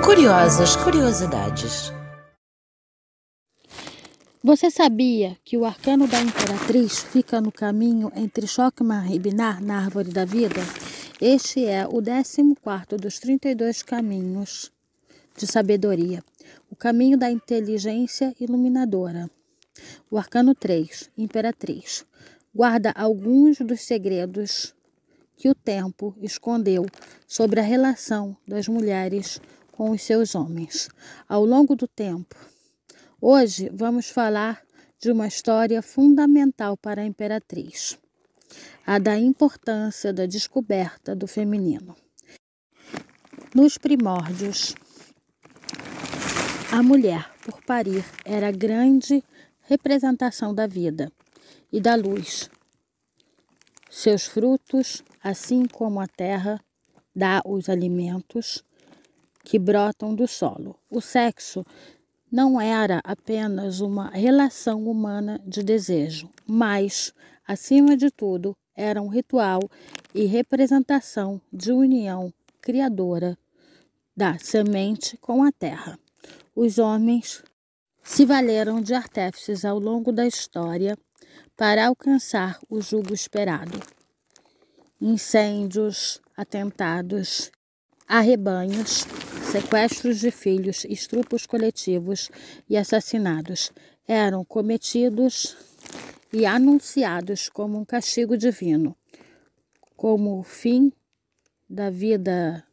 Curiosas curiosidades. Você sabia que o arcano da Imperatriz fica no caminho entre Chokhmah e Binah, na Árvore da Vida? Este é o 14º dos 32 caminhos de sabedoria. O caminho da inteligência iluminadora. O arcano 3, Imperatriz, guarda alguns dos segredos que o tempo escondeu sobre a relação das mulheres com os seus homens ao longo do tempo. Hoje vamos falar de uma história fundamental para a Imperatriz, a da importância da descoberta do feminino. Nos primórdios, a mulher, por parir, era a grande representação da vida e da luz. Seus frutos, assim como a terra, dá os alimentos que brotam do solo. O sexo não era apenas uma relação humana de desejo, mas, acima de tudo, era um ritual e representação de união criadora da semente com a terra. Os homens se valeram de artífices ao longo da história para alcançar o jugo esperado. Incêndios, atentados, arrebanhos, sequestros de filhos, estupros coletivos e assassinatos eram cometidos e anunciados como um castigo divino. Como o fim da vida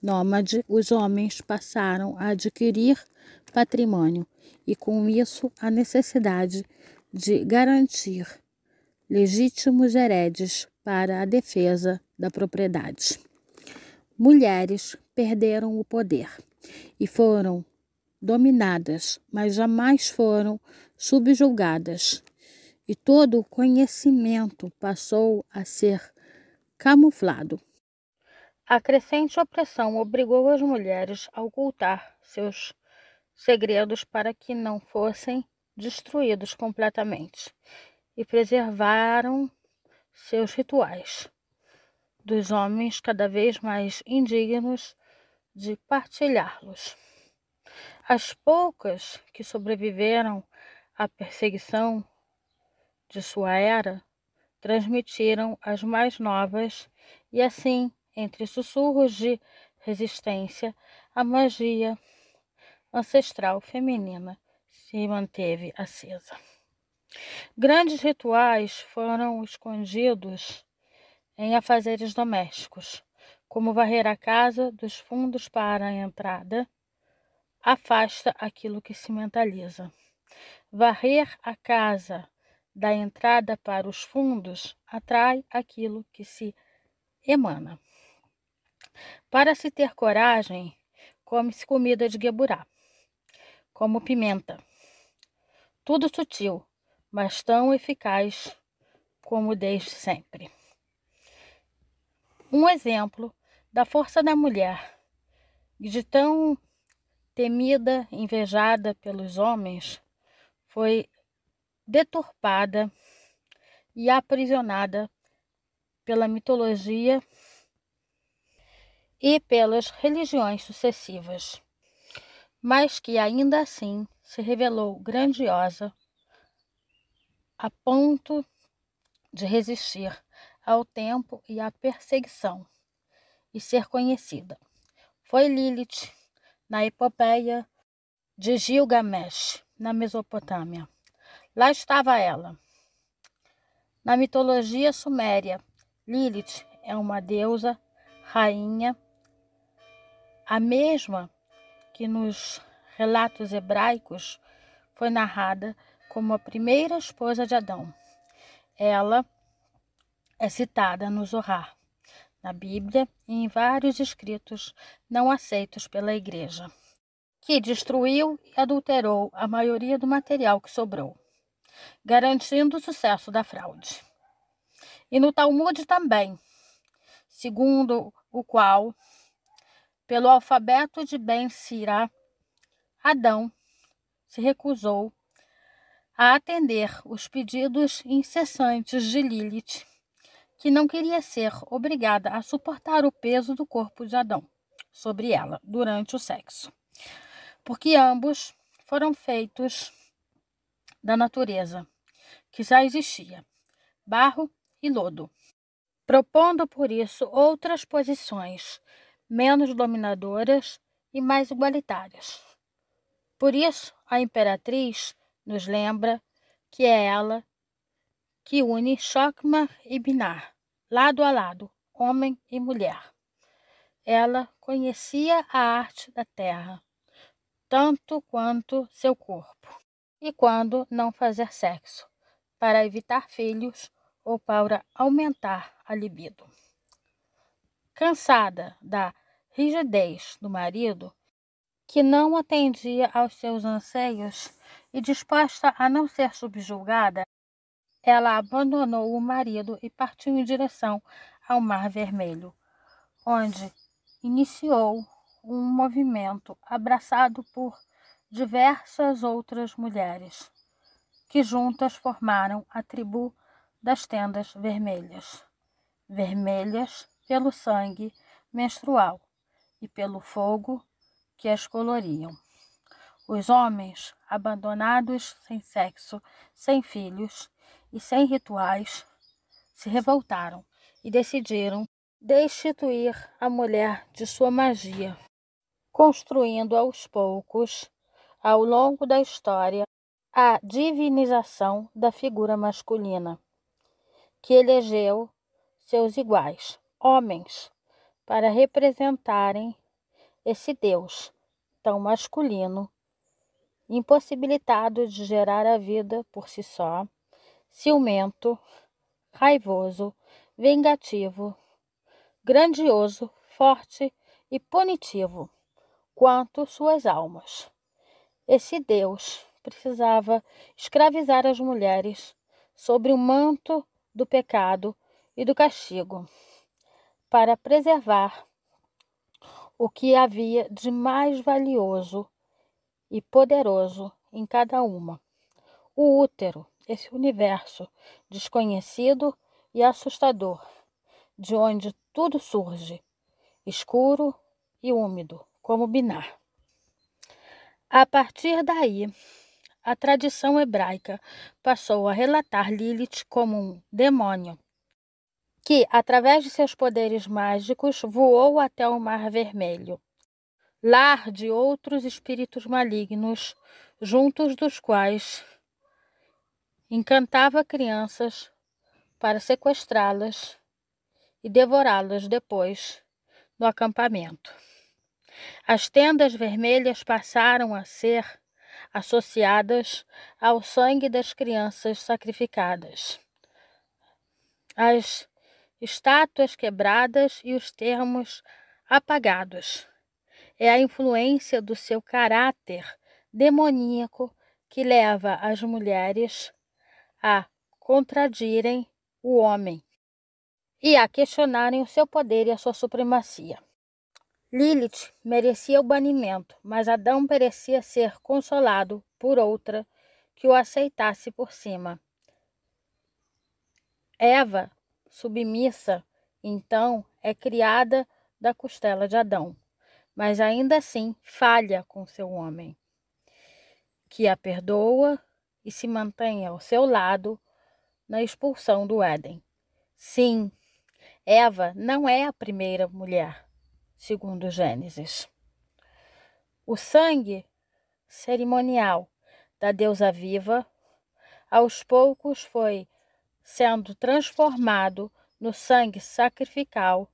nômade, os homens passaram a adquirir patrimônio e, com isso, a necessidade de garantir legítimos heredes para a defesa da propriedade. Mulheres perderam o poder e foram dominadas, mas jamais foram subjugadas, e todo o conhecimento passou a ser camuflado. A crescente opressão obrigou as mulheres a ocultar seus segredos para que não fossem destruídos completamente, e preservaram seus rituais dos homens cada vez mais indignos de partilhá-los. As poucas que sobreviveram à perseguição de sua era transmitiram as mais novas e assim, entre sussurros de resistência, a magia ancestral feminina se manteve acesa. Grandes rituais foram escondidos em afazeres domésticos, como varrer a casa dos fundos para a entrada, afasta aquilo que se mentaliza. Varrer a casa da entrada para os fundos atrai aquilo que se emana. Para se ter coragem, come-se comida de Geburá, como pimenta. Tudo sutil, mas tão eficaz como desde sempre. Um exemplo da força da mulher, de tão temida, invejada pelos homens, foi deturpada e aprisionada pela mitologia e pelas religiões sucessivas, mas que ainda assim se revelou grandiosa a ponto de resistir ao tempo e à perseguição e ser conhecida. Foi Lilith, na epopeia de Gilgamesh, na Mesopotâmia. Lá estava ela. Na mitologia suméria, Lilith é uma deusa, rainha, a mesma que nos relatos hebraicos foi narrada como a primeira esposa de Adão. Ela é citada no Zohar, na Bíblia e em vários escritos não aceitos pela Igreja, que destruiu e adulterou a maioria do material que sobrou, garantindo o sucesso da fraude. E no Talmud também, segundo o qual, pelo alfabeto de Ben Sira, Adão se recusou a atender os pedidos incessantes de Lilith, que não queria ser obrigada a suportar o peso do corpo de Adão sobre ela durante o sexo, porque ambos foram feitos da natureza, que já existia, barro e lodo, propondo por isso outras posições menos dominadoras e mais igualitárias. Por isso, a imperatriz nos lembra que é ela que une Chokmah e Binah, lado a lado, homem e mulher. Ela conhecia a arte da terra, tanto quanto seu corpo, e quando não fazer sexo, para evitar filhos ou para aumentar a libido. Cansada da rigidez do marido, que não atendia aos seus anseios e disposta a não ser subjugada, ela abandonou o marido e partiu em direção ao Mar Vermelho, onde iniciou um movimento abraçado por diversas outras mulheres, que juntas formaram a tribo das tendas vermelhas, vermelhas pelo sangue menstrual e pelo fogo que as coloriam. Os homens, abandonados sem sexo, sem filhos e sem rituais, se revoltaram e decidiram destituir a mulher de sua magia, construindo aos poucos, ao longo da história, a divinização da figura masculina, que elegeu seus iguais, homens, para representarem esse Deus tão masculino, impossibilitado de gerar a vida por si só, ciumento, raivoso, vingativo, grandioso, forte e punitivo, quanto suas almas. Esse Deus precisava escravizar as mulheres sobre o manto do pecado e do castigo, para preservar o que havia de mais valioso e poderoso em cada uma: o útero, esse universo desconhecido e assustador, de onde tudo surge, escuro e úmido, como Binah. A partir daí, a tradição hebraica passou a relatar Lilith como um demônio, que, através de seus poderes mágicos, voou até o Mar Vermelho, lar de outros espíritos malignos, juntos dos quais encantava crianças para sequestrá-las e devorá-las depois no acampamento. As tendas vermelhas passaram a ser associadas ao sangue das crianças sacrificadas, as estátuas quebradas e os termos apagados. É a influência do seu caráter demoníaco que leva as mulheres a contradirem o homem e a questionarem o seu poder e a sua supremacia. Lilith merecia o banimento, mas Adão merecia ser consolado por outra que o aceitasse por cima. Eva, submissa, então, é criada da costela de Adão, mas ainda assim falha com seu homem, que a perdoa e se mantém ao seu lado na expulsão do Éden. Sim, Eva não é a primeira mulher, segundo Gênesis. O sangue cerimonial da deusa viva, aos poucos foi sendo transformado no sangue sacrificial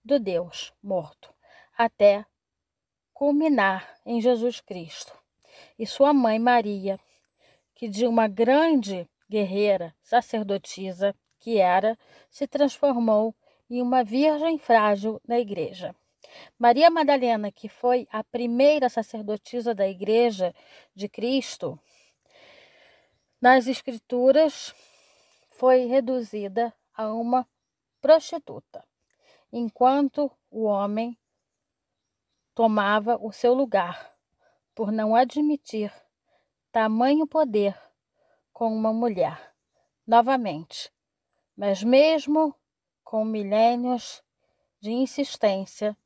do Deus morto, até culminar em Jesus Cristo e sua mãe Maria, que de uma grande guerreira sacerdotisa que era, se transformou em uma virgem frágil na igreja. Maria Madalena, que foi a primeira sacerdotisa da igreja de Cristo, nas escrituras foi reduzida a uma prostituta, enquanto o homem tomava o seu lugar, por não admitir tamanho poder com uma mulher. Novamente, mas mesmo com milênios de insistência,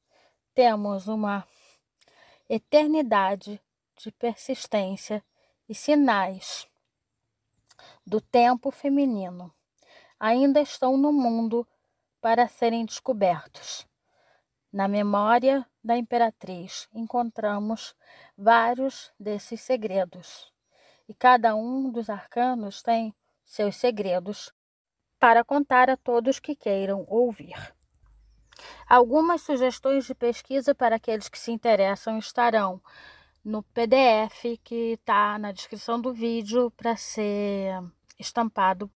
temos uma eternidade de persistência e sinais do tempo feminino ainda estão no mundo para serem descobertos. Na memória da Imperatriz encontramos vários desses segredos, e cada um dos arcanos tem seus segredos para contar a todos que queiram ouvir. Algumas sugestões de pesquisa para aqueles que se interessam estarão no PDF que está na descrição do vídeo para ser estampado